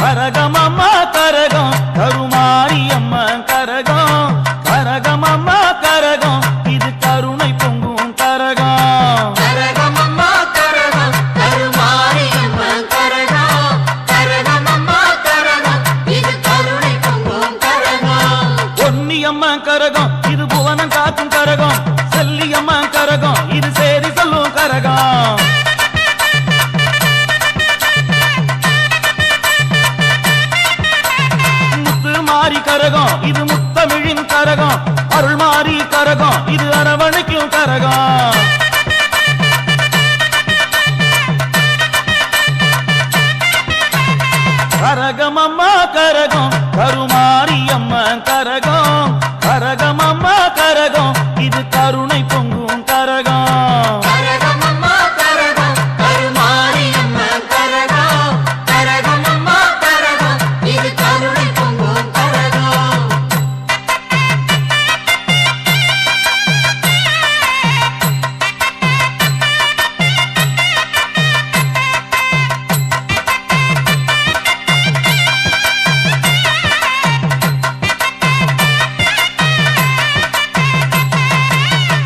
கரகம் அம்மா கரகம் கருமாரியம்மா கரகம் கரகம் அம்மா கரகம் இது கருணை பொங்கும் கரகம் கரகம் அம்மா கரகம் கருமாரியம்மா கரகம் கரகம் அம்மா கரகம் இது கருணை பொங்கும் கரகம் பொன்னியம்மா கரகம் இது புவனம் காக்கும் கரகம் செல்லியம்மா கரகம் இது சேரி சொல்லும் கரகம் மாரி கரகம் இது முத்தமிழின் கரகம் அருள் மாறி கரகம் இது அரவணைக்கும் கரகம் கரகம் அம்மா கரகம் கருமாரியம்மா கரகம் கரகம் அம்மா கரகம் இது கருணை பொங்கும் கரகம் கரகம் அம்மா கரகம் கருமாரியம்மா கரகம் கரகம் அம்மா கரகம் இது கருணை பொங்கும் கரகம்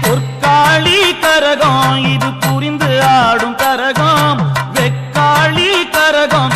பொற்காளி கரகம் இது புரிந்து ஆடும் கரகம் வெக்காளி கரகம்